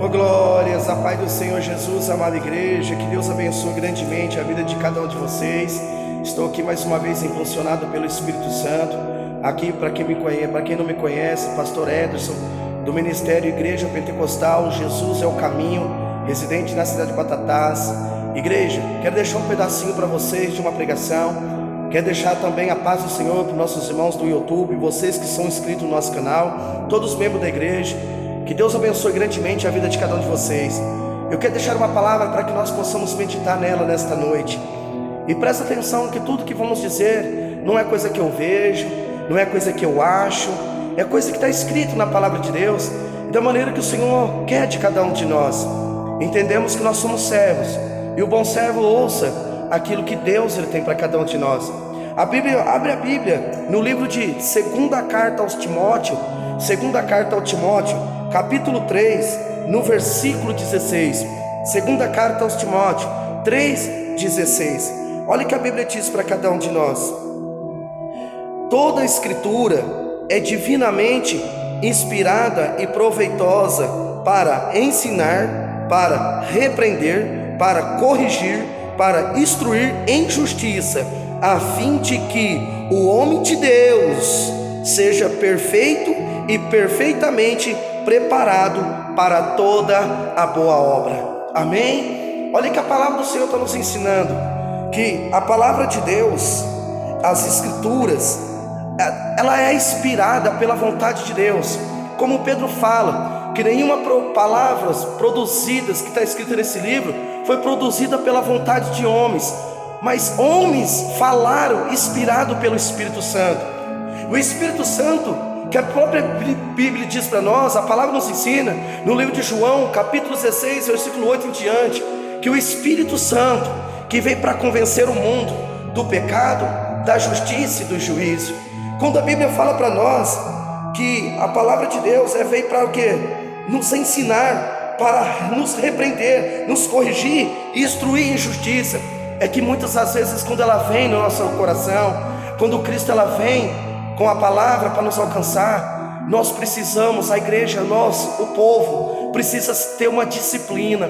Oh, glórias, a paz do Senhor Jesus, amada igreja, que Deus abençoe grandemente a vida de cada um de vocês. Estou aqui mais uma vez impulsionado pelo Espírito Santo, aqui para quem me conhece, para quem não me conhece, Pastor Ederson, do Ministério Igreja Pentecostal, Jesus é o Caminho, residente na cidade de Batatas. Igreja, quero deixar um pedacinho para vocês de uma pregação, quero deixar também a paz do Senhor para os nossos irmãos do YouTube, vocês que são inscritos no nosso canal, todos os membros da igreja. Que Deus abençoe grandemente a vida de cada um de vocês. Eu quero deixar uma palavra para que nós possamos meditar nela nesta noite. E presta atenção que tudo que vamos dizer não é coisa que eu vejo, não é coisa que eu acho, é coisa que está escrito na palavra de Deus, e da maneira que o Senhor quer de cada um de nós. Entendemos que nós somos servos, e o bom servo ouça aquilo que Deus ele tem para cada um de nós. A Bíblia, abre a Bíblia no livro de segunda carta aos Timóteo, capítulo 3, no versículo 16. Segunda carta aos Timóteo 3:16. Olha o que a Bíblia diz para cada um de nós: toda a escritura é divinamente inspirada e proveitosa para ensinar, para repreender, para corrigir, para instruir em justiça, a fim de que o homem de Deus seja perfeito e perfeitamente preparado para toda a boa obra. Amém? Olha que a palavra do Senhor está nos ensinando que a palavra de Deus, as escrituras, ela é inspirada pela vontade de Deus. Como Pedro fala, que nenhuma palavras produzidas que está escrita nesse livro foi produzida pela vontade de homens, mas homens falaram inspirado pelo Espírito Santo. O Espírito Santo, que a própria Bíblia diz para nós, a palavra nos ensina, no livro de João, capítulo 16, versículo 8 em diante, que o Espírito Santo, que veio para convencer o mundo do pecado, da justiça e do juízo. Quando a Bíblia fala para nós que a palavra de Deus veio para o quê? Nos ensinar, para nos repreender, nos corrigir e instruir em justiça. É que muitas das vezes quando ela vem no nosso coração, quando Cristo ela vem com a palavra para nos alcançar, nós precisamos, a igreja, nós, o povo, precisa ter uma disciplina.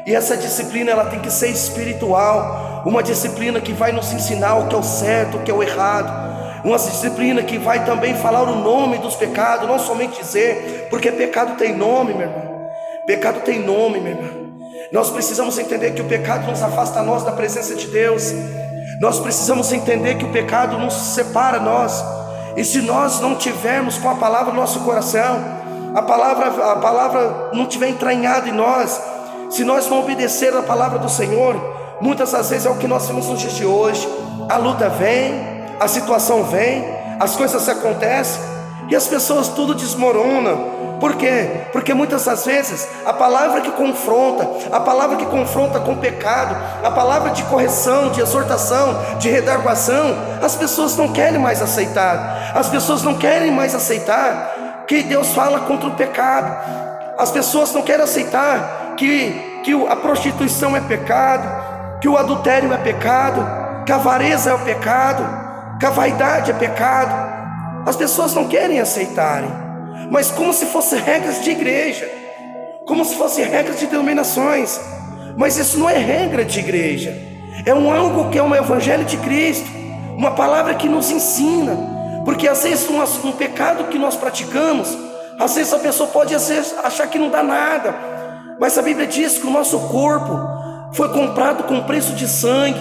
E essa disciplina ela tem que ser espiritual, uma disciplina que vai nos ensinar o que é o certo, o que é o errado, uma disciplina que vai também falar o nome dos pecados, não somente dizer, porque pecado tem nome, meu irmão. Pecado tem nome, meu irmão. Nós precisamos entender que o pecado nos afasta nós da presença de Deus. Nós precisamos entender que o pecado nos separa nós. E se nós não tivermos com a palavra no nosso coração, a palavra não tiver entranhada em nós, se nós não obedecer a palavra do Senhor, muitas das vezes é o que nós temos nos dias de hoje. A luta vem, a situação vem, as coisas acontecem e as pessoas tudo desmoronam. Por quê? Porque muitas das vezes a palavra que confronta com o pecado, a palavra de correção, de exortação, de redarguação, as pessoas não querem mais aceitar. As pessoas não querem mais aceitar que Deus fala contra o pecado. As pessoas não querem aceitar que a prostituição é pecado, que o adultério é pecado, que a avareza é o pecado, que a vaidade é pecado. As pessoas não querem aceitarem, mas como se fossem regras de igreja, como se fossem regras de denominações. Mas isso não é regra de igreja, é algo que é um evangelho de Cristo, uma palavra que nos ensina. Porque às vezes um pecado que nós praticamos, às vezes a pessoa pode achar que não dá nada, mas a Bíblia diz que o nosso corpo foi comprado com preço de sangue,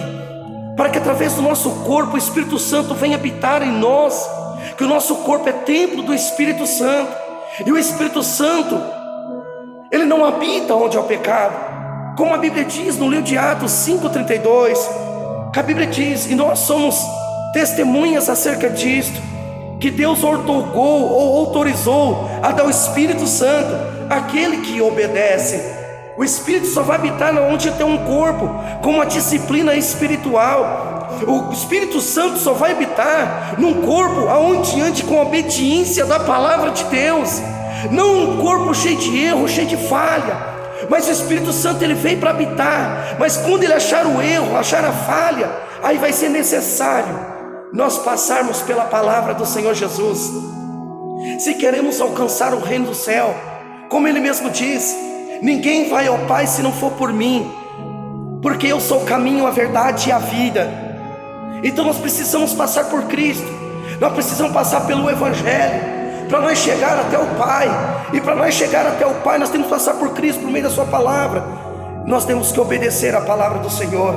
para que através do nosso corpo o Espírito Santo venha habitar em nós, que o nosso corpo é templo do Espírito Santo, e o Espírito Santo ele não habita onde há o pecado, como a Bíblia diz no livro de Atos 5:32, que a Bíblia diz, e nós somos testemunhas acerca disto, que Deus outorgou ou autorizou a dar o Espírito Santo àquele que obedece. O Espírito só vai habitar onde tem um corpo com uma disciplina espiritual. O Espírito Santo só vai habitar num corpo onde ande com obediência da palavra de Deus, não um corpo cheio de erro, cheio de falha. Mas o Espírito Santo ele veio para habitar, mas quando ele achar o erro, achar a falha, aí vai ser necessário nós passarmos pela palavra do Senhor Jesus. Se queremos alcançar o reino do céu, como ele mesmo diz, Ninguém vai ao Pai se não for por mim, porque eu sou o caminho, a verdade e a vida. Então nós precisamos passar por Cristo, nós precisamos passar pelo Evangelho, para nós chegar até o Pai. E para nós chegar até o Pai, nós temos que passar por Cristo, por meio da sua palavra. Nós temos que obedecer a palavra do Senhor.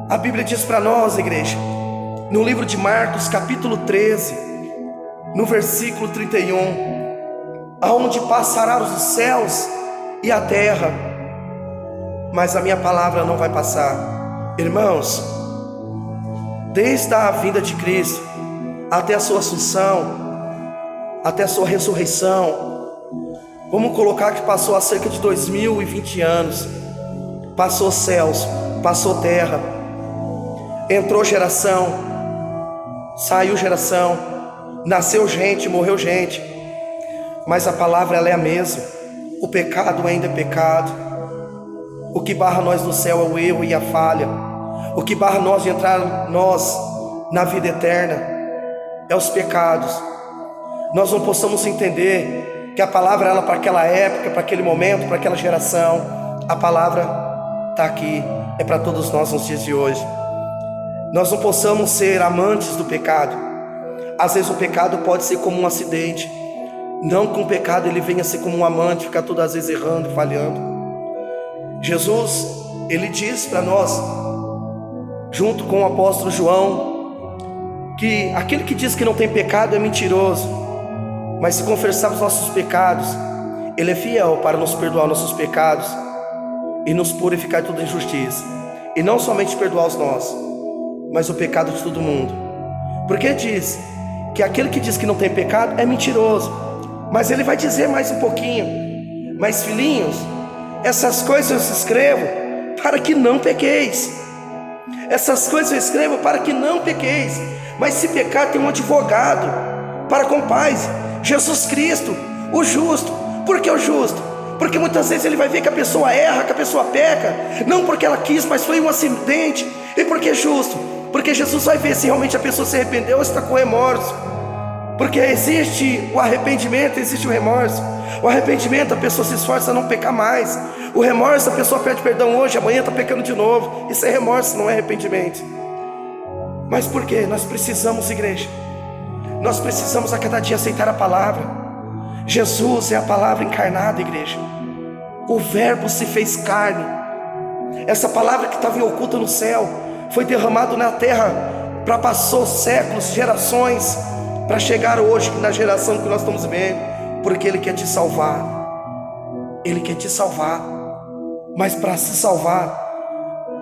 A Bíblia diz para nós, igreja, no livro de Marcos, capítulo 13, no versículo 31, aonde passará os céus e a terra, mas a minha palavra não vai passar. Irmãos, desde a vinda de Cristo até a sua assunção, até a sua ressurreição, vamos colocar que passou há cerca de 2020 anos. Passou céus, passou terra, entrou geração, saiu geração, nasceu gente, morreu gente, mas a palavra ela é a mesma. O pecado ainda é pecado. O que barra nós no céu é o erro e a falha. O que barra nós de entrar na vida eterna é os pecados. Nós não possamos entender que a palavra ela para aquela época, para aquele momento, para aquela geração. A palavra está aqui, é para todos nós nos dias de hoje. Nós não possamos ser amantes do pecado. Às vezes o pecado pode ser como um acidente. Não que o pecado ele venha ser como um amante, ficar todas as vezes errando e falhando. Jesus, ele diz para nós, junto com o apóstolo João, que aquele que diz que não tem pecado é mentiroso. Mas se confessarmos nossos pecados, ele é fiel para nos perdoar nossos pecados e nos purificar de toda injustiça. E não somente perdoar os nossos, mas o pecado de todo mundo. Porque diz que aquele que diz que não tem pecado é mentiroso. Mas ele vai dizer mais um pouquinho: mas filhinhos, essas coisas eu escrevo para que não pequeis. Essas coisas eu escrevo para que não pequeis. Mas se pecar, tem um advogado para com o Pai, Jesus Cristo, o justo. Por que o justo? Porque muitas vezes ele vai ver que a pessoa erra, que a pessoa peca, não porque ela quis, mas foi um acidente. E por que justo? Porque Jesus vai ver se realmente a pessoa se arrependeu ou está com remorso. Porque existe o arrependimento, existe o remorso. O arrependimento, a pessoa se esforça a não pecar mais. O remorso, a pessoa pede perdão hoje, amanhã está pecando de novo. Isso é remorso, não é arrependimento. Mas por quê? Nós precisamos, igreja, nós precisamos a cada dia aceitar a palavra. Jesus é a palavra encarnada, igreja. O verbo se fez carne. Essa palavra que estava oculta no céu foi derramado na terra, para passou séculos, gerações, para chegar hoje na geração que nós estamos vivendo. Porque Ele quer te salvar. Ele quer te salvar. Mas para se salvar,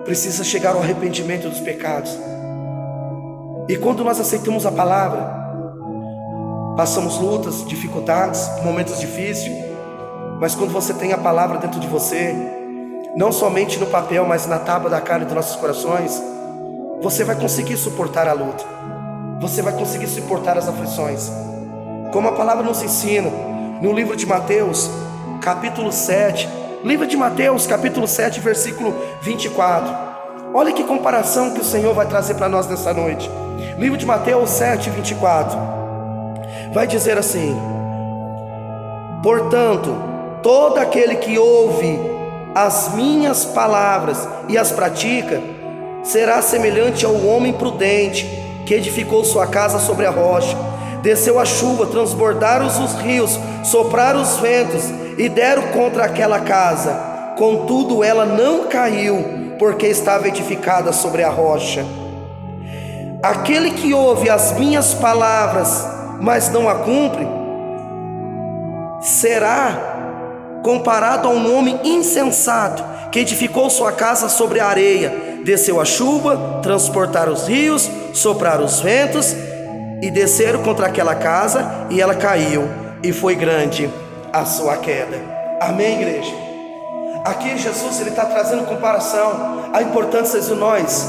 precisa chegar ao arrependimento dos pecados. E quando nós aceitamos a palavra, passamos lutas, dificuldades, momentos difíceis. Mas quando você tem a palavra dentro de você, não somente no papel, mas na tábua da carne dos nossos corações, você vai conseguir suportar a luta. Você vai conseguir suportar as aflições. Como a palavra nos ensina no livro de Mateus, capítulo 7. Livro de Mateus, capítulo 7, versículo 24. Olha que comparação que o Senhor vai trazer para nós nessa noite. Livro de Mateus 7, 24. Vai dizer assim: portanto, todo aquele que ouve as minhas palavras e as pratica, será semelhante ao homem prudente, que edificou sua casa sobre a rocha. Desceu a chuva, transbordaram os rios, sopraram os ventos e deram contra aquela casa. Contudo ela não caiu, porque estava edificada sobre a rocha. Aquele que ouve as minhas palavras, mas não a cumpre, será comparado a um homem insensato, que edificou sua casa sobre a areia. Desceu a chuva, transportaram os rios, sopraram os ventos e desceram contra aquela casa, e ela caiu, e foi grande a sua queda. Amém, igreja? Aqui Jesus ele está trazendo comparação, a importância de nós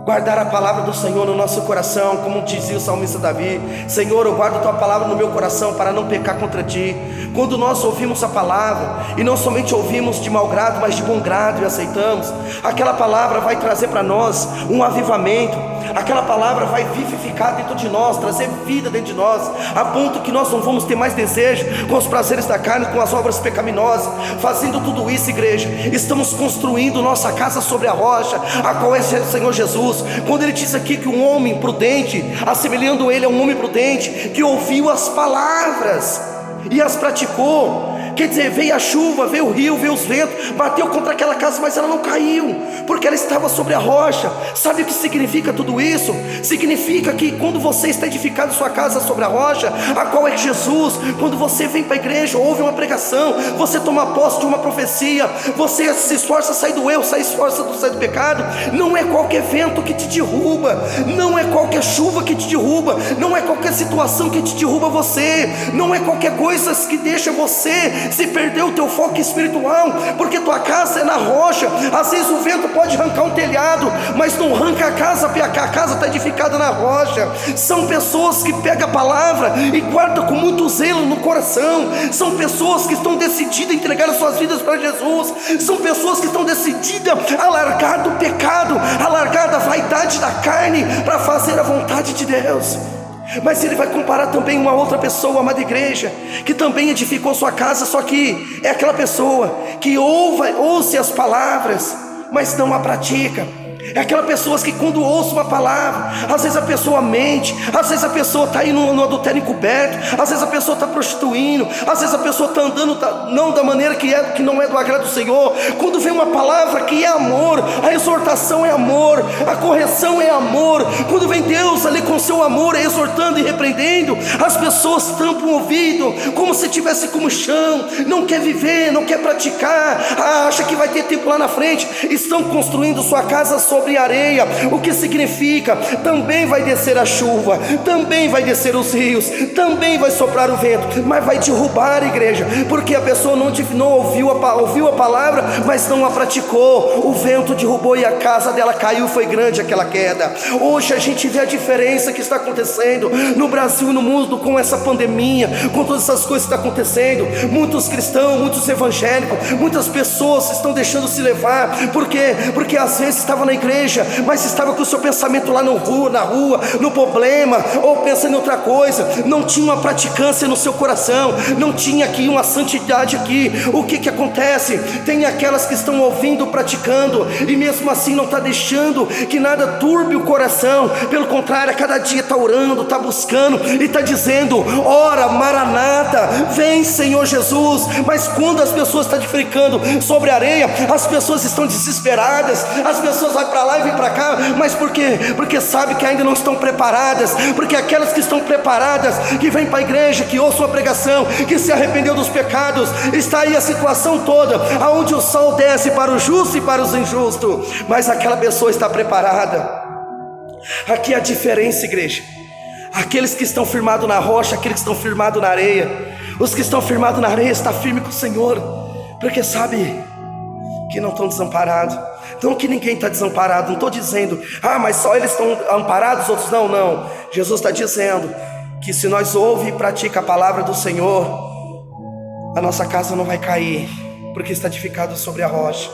guardar a palavra do Senhor no nosso coração, como dizia o salmista Davi: Senhor, eu guardo a tua palavra no meu coração para não pecar contra ti. Quando nós ouvimos a palavra, e não somente ouvimos de mau grado, mas de bom grado e aceitamos, aquela palavra vai trazer para nós um avivamento, aquela palavra vai vivificar dentro de nós, trazer vida dentro de nós, a ponto que nós não vamos ter mais desejo com os prazeres da carne, com as obras pecaminosas. Fazendo tudo isso, igreja, estamos construindo nossa casa sobre a rocha, a qual é o Senhor Jesus. Quando ele diz aqui que um homem prudente, assemelhando ele a um homem prudente, que ouviu as palavras e as praticou. Quer dizer, veio a chuva, veio o rio, veio os ventos, bateu contra aquela casa, mas ela não caiu, porque ela estava sobre a rocha. Sabe o que significa tudo isso? Significa que quando você está edificando sua casa sobre a rocha, a qual é Jesus, quando você vem para a igreja, ouve uma pregação, você toma posse de uma profecia, você se esforça a sair do erro, se esforça a sair do pecado, não é qualquer vento que te derruba, não é qualquer chuva que te derruba, não é qualquer situação que te derruba você, não é qualquer coisa que deixa você se perder o teu foco espiritual, porque tua casa é na rocha. Às vezes o vento pode arrancar um telhado, mas não arranca a casa, porque a casa está edificada na rocha. São pessoas que pegam a palavra e guardam com muito zelo no coração. São pessoas que estão decididas a entregar as suas vidas para Jesus. São pessoas que estão decididas a largar do pecado, a largar da vaidade da carne, para fazer a vontade de Deus. Mas ele vai comparar também uma outra pessoa, amada igreja, que também edificou sua casa, só que é aquela pessoa que ouve as palavras, mas não a pratica. É aquela pessoa que quando ouça uma palavra, às vezes a pessoa mente, às vezes a pessoa está aí no adultério encoberto, às vezes a pessoa está prostituindo, às vezes a pessoa está andando não da maneira que não é do agrado do Senhor. Quando vem uma palavra que é amor, a exortação é amor, a correção é amor. Quando vem Deus ali com seu amor, exortando e repreendendo, as pessoas tampam o ouvido, como se tivesse como chão, não quer viver, não quer praticar, acha que vai ter tempo lá na frente. Estão construindo sua casa sobre areia, o que significa, também vai descer a chuva, também vai descer os rios, também vai soprar o vento, mas vai derrubar a igreja, porque a pessoa não ouviu a palavra, mas não a praticou. O vento derrubou e a casa dela caiu, foi grande aquela queda. Hoje a gente vê a diferença que está acontecendo no Brasil e no mundo com essa pandemia, com todas essas coisas que estão acontecendo. Muitos cristãos, muitos evangélicos, muitas pessoas estão deixando se levar, porque às vezes estava na igreja, mas estava com o seu pensamento lá na rua, no problema, ou pensando em outra coisa, não tinha uma praticância no seu coração, não tinha aqui uma santidade aqui. O que acontece? Tem aquelas que estão ouvindo, praticando, e mesmo assim não está deixando que nada turbe o coração, pelo contrário, a cada dia está orando, está buscando, e está dizendo: ora, Maranata, vem Senhor Jesus. Mas quando as pessoas estão edificando sobre a areia, as pessoas estão desesperadas, as pessoas vão para lá e vêm para cá. Mas por quê? Porque sabe que ainda não estão preparadas, porque aquelas que estão preparadas, que vêm para a igreja, que ouçam a pregação, que se arrependeu dos pecados, está aí a situação toda, aonde o sol desce para o justo e para os injustos, mas aquela pessoa está preparada. Aqui é a diferença, igreja. Aqueles que estão firmados na rocha, aqueles que estão firmados na areia. Os que estão firmados na areia estão firmes com o Senhor, porque sabe que não estão desamparados. Não que ninguém está desamparado, não estou dizendo, mas só eles estão amparados, outros não. Jesus está dizendo que se nós ouvimos e praticamos a palavra do Senhor, a nossa casa não vai cair, porque está edificado sobre a rocha.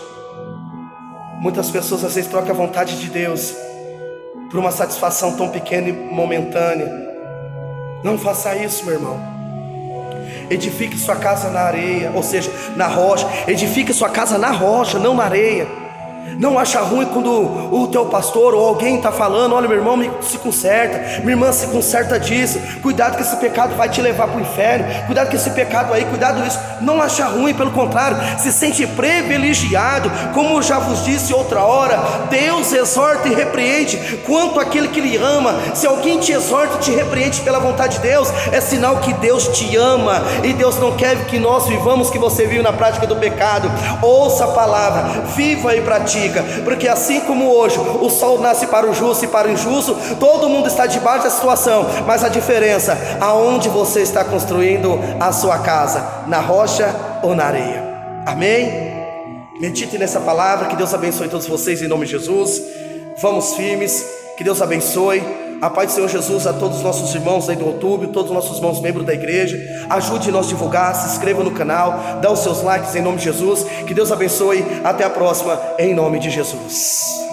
Muitas pessoas às vezes trocam a vontade de Deus por uma satisfação tão pequena e momentânea. Não faça isso, meu irmão. Edifique sua casa na areia, ou seja, na rocha. Edifique sua casa na rocha, não na areia. Não acha ruim quando o teu pastor ou alguém está falando: olha, meu irmão, se conserta, minha irmã, se conserta disso, cuidado que esse pecado vai te levar para o inferno, cuidado que esse pecado aí, cuidado isso. Não acha ruim, pelo contrário, se sente privilegiado. Como eu já vos disse outra hora, Deus exorta e repreende quanto aquele que lhe ama. Se alguém te exorta e te repreende pela vontade de Deus, é sinal que Deus te ama, e Deus não quer que nós vivamos que você vive na prática do pecado. Ouça a palavra, viva e pratique, porque assim como hoje o sol nasce para o justo e para o injusto, todo mundo está debaixo da situação, mas a diferença, aonde você está construindo a sua casa, na rocha ou na areia. Amém? Medite nessa palavra, que Deus abençoe todos vocês em nome de Jesus. Vamos firmes, que Deus abençoe. A paz do Senhor Jesus a todos os nossos irmãos aí do YouTube, todos os nossos irmãos membros da igreja. Ajude nós a divulgar, se inscreva no canal, dá os seus likes em nome de Jesus. Que Deus abençoe, até a próxima em nome de Jesus.